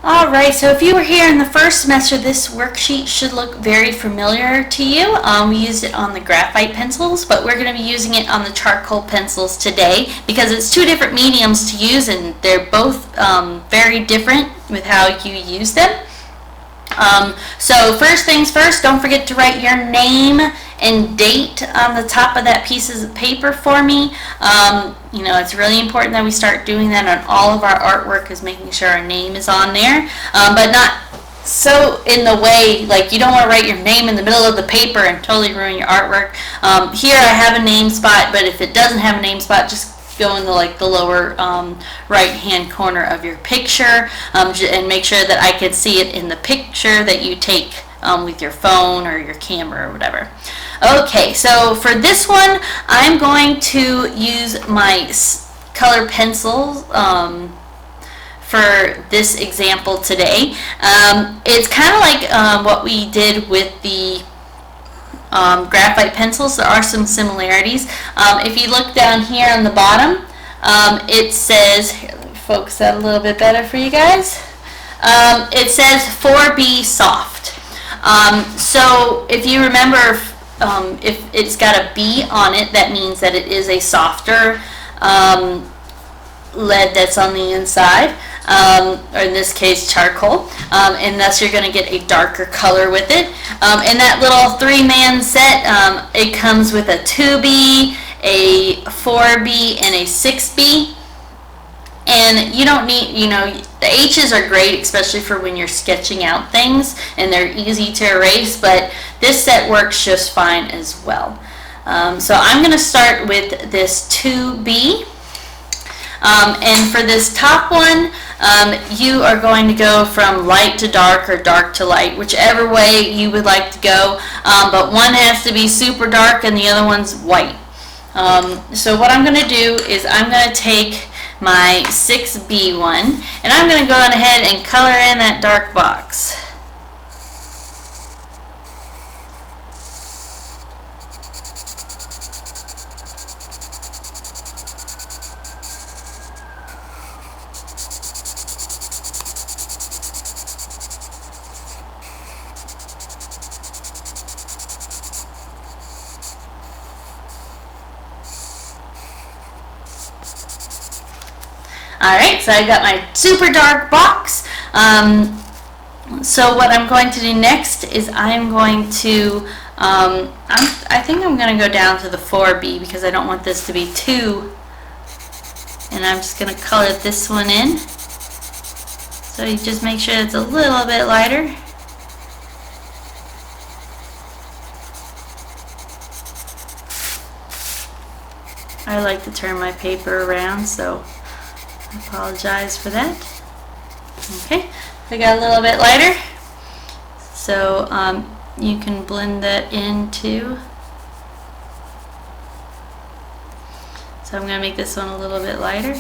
Alright, so if you were here in the first semester, this worksheet should look very familiar to you. We used it on the graphite pencils, but we're going to be using it on the charcoal pencils today because it's two different mediums to use and they're both very different with how you use them. So first things first, don't forget to write your name and date on the top of that piece of paper for me. You know, it's really important that we start doing that on all of our artwork, is making sure our name is on there, but not so in the way, like you don't want to write your name in the middle of the paper and totally ruin your artwork. Here I have a name spot, but if it doesn't have a name spot, just go in the lower right hand corner of your picture, and make sure that I can see it in the picture that you take with your phone or your camera or whatever. Okay, so for this one I'm going to use my color pencils for this example today. It's kind of like what we did with the graphite pencils. There are some similarities. If you look down here on the bottom, it says, here, let me focus that a little bit better for you guys. It says 4B soft. So if you remember, if it's got a B on it, that means that it is a softer lead that's on the inside, or in this case charcoal, and thus you're going to get a darker color with it. In that little three-man set, it comes with a 2B, a 4B, and a 6B. And you don't need, you know, the H's are great, especially for when you're sketching out things and they're easy to erase, but this set works just fine as well. So I'm going to start with this 2B. And for this top one, you are going to go from light to dark or dark to light, whichever way you would like to go, but one has to be super dark and the other one's white. So what I'm going to do is I'm going to take my 6B one and I'm going to go on ahead and color in that dark box. Alright, so I got my super dark box. So what I'm going to do next is I'm going to, I think I'm going to go down to the 4B because I don't want this to be too, and I'm just going to color this one in. So you just make sure it's a little bit lighter. I like to turn my paper around, so I apologize for that. Okay, I got a little bit lighter, so you can blend that in too. So I'm going to make this one a little bit lighter.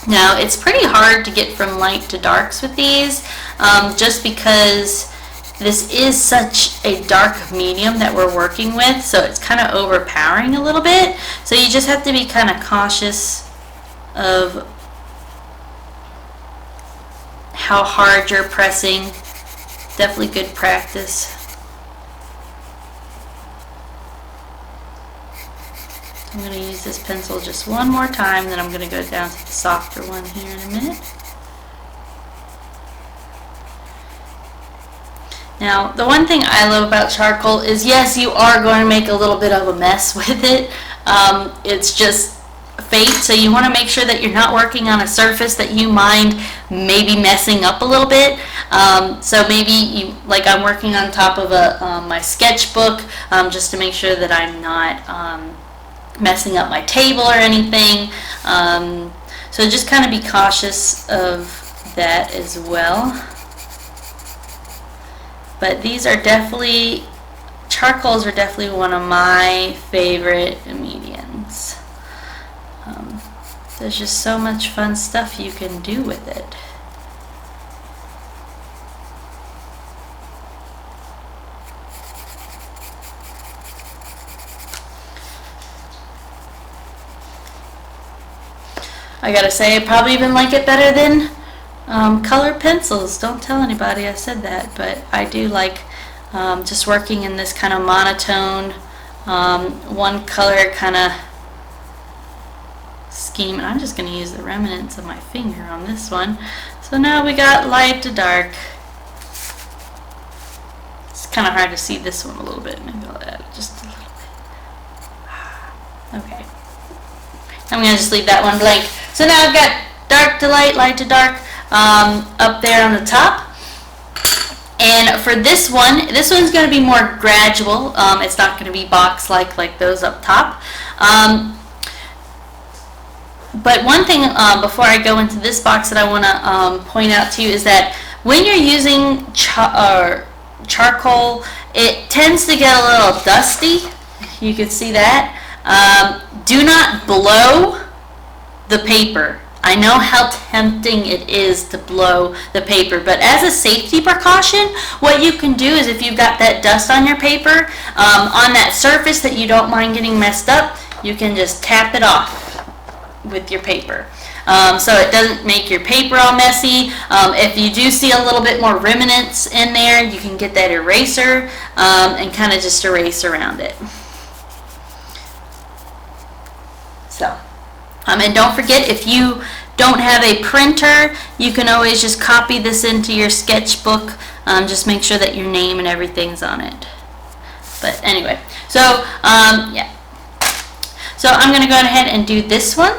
Now it's pretty hard to get from light to darks with these, just because this is such a dark medium that we're working with, so it's kind of overpowering a little bit. So you just have to be kind of cautious of how hard you're pressing. Definitely good practice. I'm going to use this pencil just one more time, then I'm going to go down to the softer one here in a minute. Now, the one thing I love about charcoal is, yes, you are going to make a little bit of a mess with it. It's just fate, so you want to make sure that you're not working on a surface that you mind maybe messing up a little bit. So maybe you, like I'm working on top of my sketchbook, just to make sure that I'm not messing up my table or anything. So just kind of be cautious of that as well. But these are definitely, charcoals are definitely one of my favorite mediums. There's just so much fun stuff you can do with it. I gotta say, I probably even like it better than colored pencils. Don't tell anybody I said that, but I do like just working in this kind of monotone, one color kind of scheme. And I'm just going to use the remnants of my finger on this one. So now we got light to dark. It's kind of hard to see this one a little bit. Maybe I'll add just a little bit. Okay. I'm going to just leave that one blank. So now I've got dark to light to dark up there on the top. And for this one's going to be more gradual. It's not going to be box-like those up top. But one thing before I go into this box that I want to point out to you is that when you're using charcoal, it tends to get a little dusty. You can see that. Do not blow the paper. I know how tempting it is to blow the paper, but as a safety precaution, what you can do is if you've got that dust on your paper, on that surface that you don't mind getting messed up, you can just tap it off with your paper. So it doesn't make your paper all messy. If you do see a little bit more remnants in there, you can get that eraser and kind of just erase around it. So, and don't forget, if you don't have a printer, you can always just copy this into your sketchbook. Just make sure that your name and everything's on it. But anyway, so yeah. So I'm going to go ahead and do this one.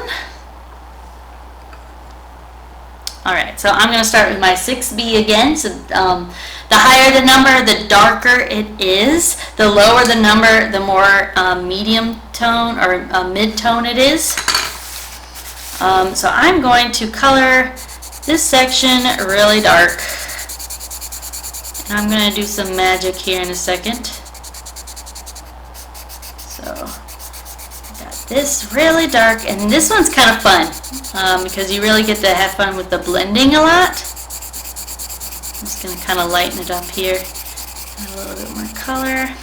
Alright, so I'm going to start with my 6B again. So the higher the number, the darker it is. The lower the number, the more medium tone or mid-tone it is. So I'm going to color this section really dark. And I'm going to do some magic here in a second. So this really dark, and this one's kind of fun because you really get to have fun with the blending a lot. I'm just going to kind of lighten it up here. Add a little bit more color.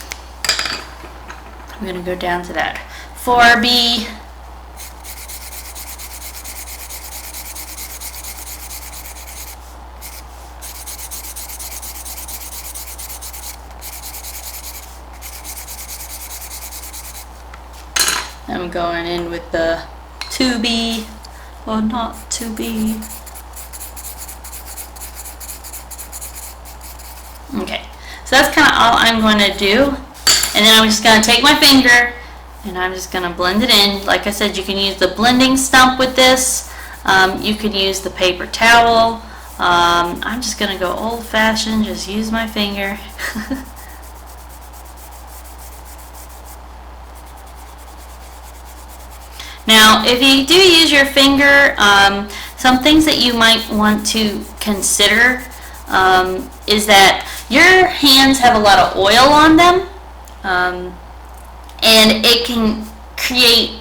I'm going to go down to that 4B. I'm going in with the 2B, or not 2B. Okay, so that's kind of all I'm going to do. And then I'm just going to take my finger and I'm just going to blend it in. Like I said, you can use the blending stump with this. You can use the paper towel. I'm just going to go old-fashioned, just use my finger. Now, if you do use your finger, some things that you might want to consider is that your hands have a lot of oil on them, and it can create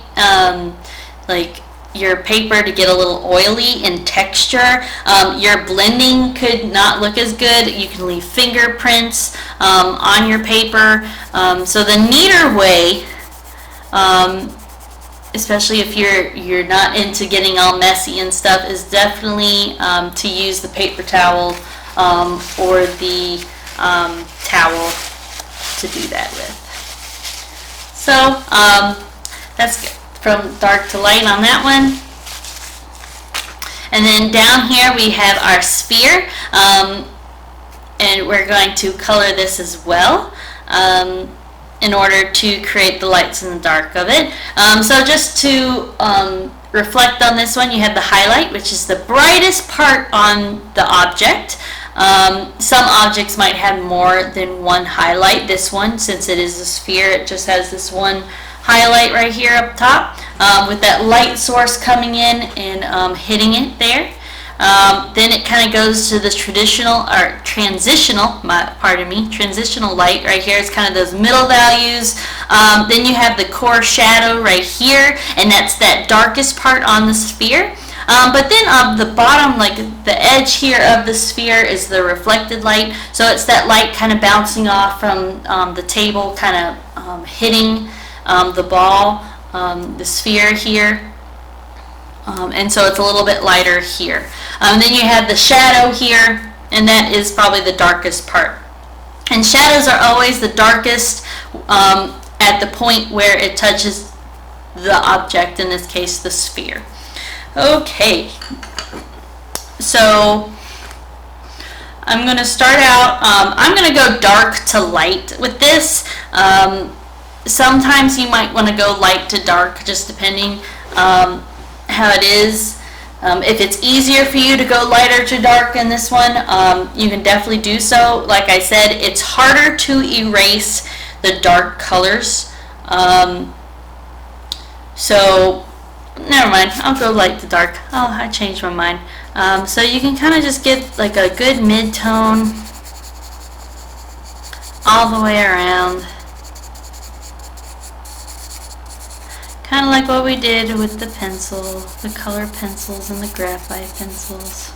like your paper to get a little oily in texture. Your blending could not look as good. You can leave fingerprints on your paper. So the neater way, especially if you're not into getting all messy and stuff, is definitely to use the paper towel or the towel to do that with. So that's good. From dark to light on that one. And then down here we have our sphere, and we're going to color this as well in order to create the lights and the dark of it. So just to reflect on this one, you have the highlight, which is the brightest part on the object. Some objects might have more than one highlight. This one, since it is a sphere, it just has this one highlight right here up top with that light source coming in and hitting it there. Then it kind of goes to this transitional light right here. It's kind of those middle values. Then you have the core shadow right here, and that's that darkest part on the sphere. But then on the bottom, like the edge here of the sphere, is the reflected light. So it's that light kind of bouncing off from the table, kind of hitting the ball, the sphere here. And so it's a little bit lighter here. Then you have the shadow here, and that is probably the darkest part. And shadows are always the darkest at the point where it touches the object, in this case the sphere. Okay, so I'm going to start out, I'm going to go dark to light with this. Sometimes you might want to go light to dark, just depending how it is. If it's easier for you to go lighter to dark in this one, you can definitely do so. Like I said, it's harder to erase the dark colors. So never mind, I'll go light to dark. Oh, I changed my mind. So you can kind of just get like a good mid-tone all the way around. Kind of like what we did with the pencil, the color pencils and the graphite pencils.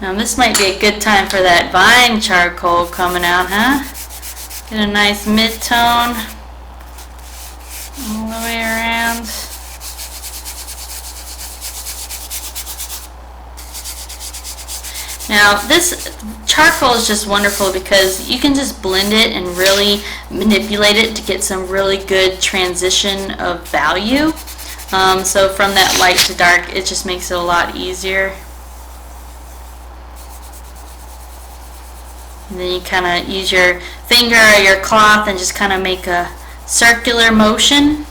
Now this might be a good time for that vine charcoal coming out, huh? Get a nice mid-tone all the way around. Now this charcoal is just wonderful because you can just blend it and really manipulate it to get some really good transition of value. So from that light to dark, it just makes it a lot easier. And then you kind of use your finger or your cloth and just kind of make a circular motion,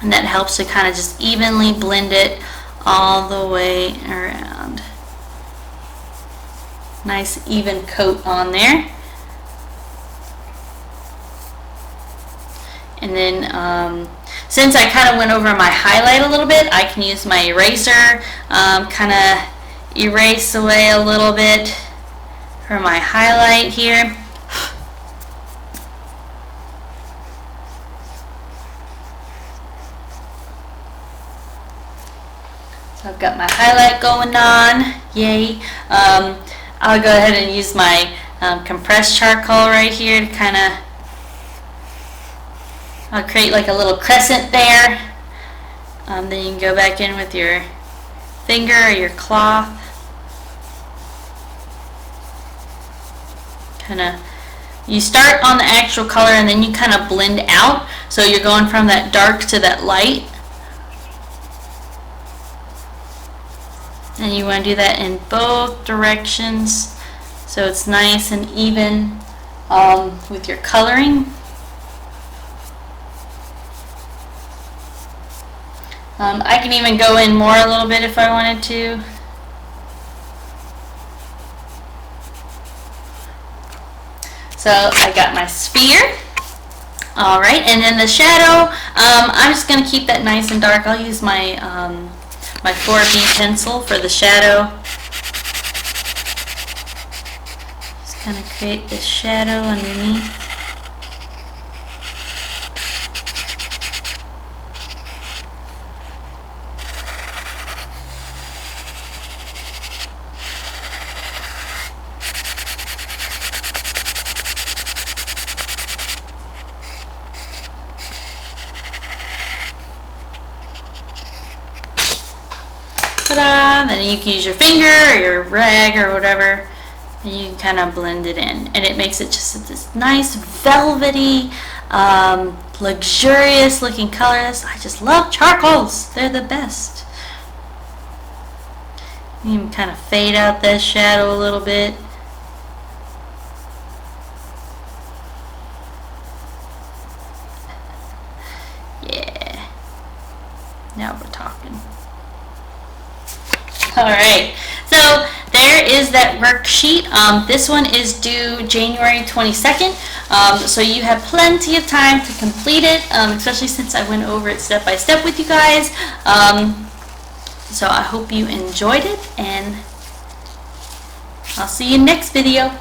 and that helps to kind of just evenly blend it all the way around. Nice even coat on there. And then since I kind of went over my highlight a little bit, I can use my eraser, kind of erase away a little bit for my highlight here. So I've got my highlight going on, yay. I'll go ahead and use my compressed charcoal right here to kind of, I'll create like a little crescent there. Then you can go back in with your finger or your cloth. Kind of, you start on the actual color and then you kind of blend out. So you're going from that dark to that light. And you want to do that in both directions so it's nice and even with your coloring. I can even go in more a little bit if I wanted to. So I got my sphere. Alright, and then the shadow, I'm just going to keep that nice and dark. I'll use my my 4B pencil for the shadow. Just kind of create this shadow underneath. Ta-da! Then you can use your finger or your rag or whatever, and you can kind of blend it in, and it makes it just this nice velvety, luxurious looking colors. I just love charcoals. They're the best. You can kind of fade out that shadow a little bit. Yeah. Now we're talking. Alright, so there is that worksheet. This one is due January 22nd, so you have plenty of time to complete it, especially since I went over it step by step with you guys. So I hope you enjoyed it, and I'll see you next video.